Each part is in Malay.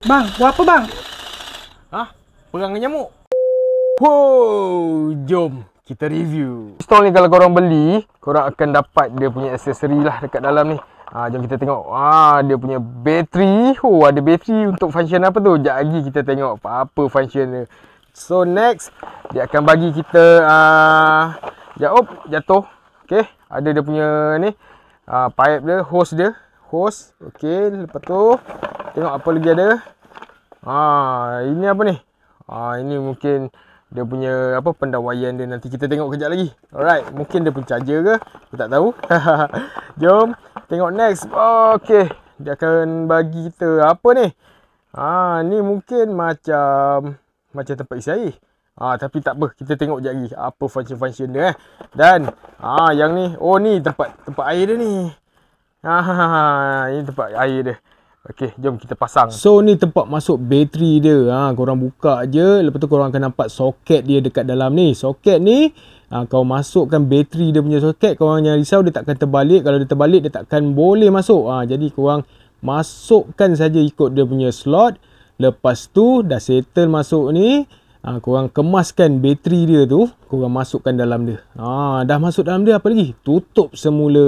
Bang, buat apa bang? Hah? Perang dengan nyamuk? Wow, jom kita review. Pistol ni kalau korang beli, korang akan dapat dia punya aksesori lah dekat dalam ni. Jom kita tengok. Dia punya bateri. Ada bateri untuk function apa tu? Sekejap lagi kita tengok apa function dia. So next, dia akan bagi kita jatuh. Okay, ada dia punya ni pipe dia, hose dia. Okay, lepas tu tengok apa lagi ada. Ini apa ni? Ini mungkin dia punya pendawaian dia, nanti kita tengok kejap lagi. Alright, mungkin dia pun charger ke? Aku tak tahu. Jom tengok next. Okay, dia akan bagi kita apa ni? Ni mungkin macam tempat isi air. Tapi tak apa, kita tengok kejap lagi apa function dia. Dan yang ni, ni tempat air dia ni. Ini tempat air dia. Okey, jom kita pasang. So ni tempat masuk bateri dia. Korang buka je, lepas tu korang akan nampak soket dia dekat dalam ni. Soket ni kau masukkan bateri dia punya soket, korang jangan risau dia takkan terbalik. Kalau dia terbalik dia takkan boleh masuk. Jadi korang masukkan saja ikut dia punya slot. Lepas tu dah settle masuk ni, korang kemaskan bateri dia tu, korang masukkan dalam dia. Dah masuk dalam dia, apa lagi? Tutup semula.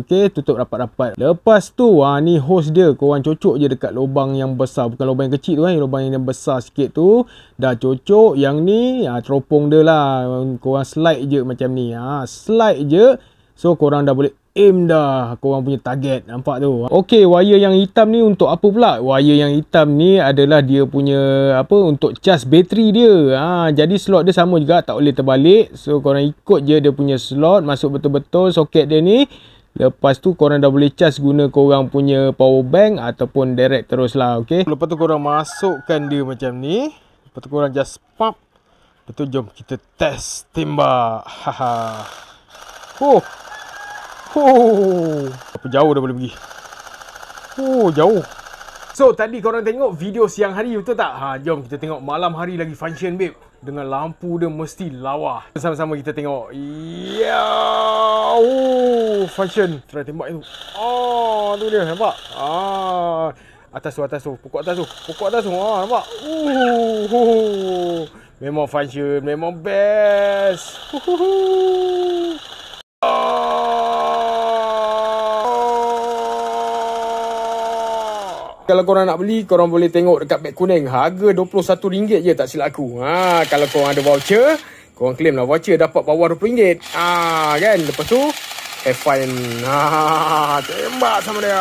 Okey, tutup rapat-rapat. Lepas tu ni hose dia, korang cocok je dekat lubang yang besar, bukan lubang yang kecil tu lubang yang besar sikit tu. Dah cocok. Yang ni teropong dia lah. Korang slide je macam ni. Slide je. So korang dah boleh aim dah korang punya target. Nampak tu. Okey, wire yang hitam ni untuk apa pula? Wire yang hitam ni adalah dia punya untuk cas bateri dia. Jadi slot dia sama juga, tak boleh terbalik. So korang ikut je dia punya slot, masuk betul-betul soket dia ni. Lepas tu korang dah boleh cas guna korang punya power bank ataupun direct terus lah. Okey. Lepas tu korang masukkan dia macam ni. Lepas tu korang just pump. Lepas tu jom kita test tembak. Berapa jauh dah boleh pergi? Jauh. So tadi korang tengok video siang hari, betul tak? Jom kita tengok malam hari lagi function babe. Dengan lampu dia mesti lawa. Sama-sama kita tengok. Function. Try tembak itu. Tu dia, nampak? Atas tu. Pokok atas tu. Nampak? Memang function, memang best. Kalau korang nak beli, korang boleh tengok dekat beg kuning. Harga RM21 je tak silap aku. Kalau korang ada voucher, korang claim lah voucher, dapat bawah RM20. Kan? Lepas tu, have fun. Tembak sama dia.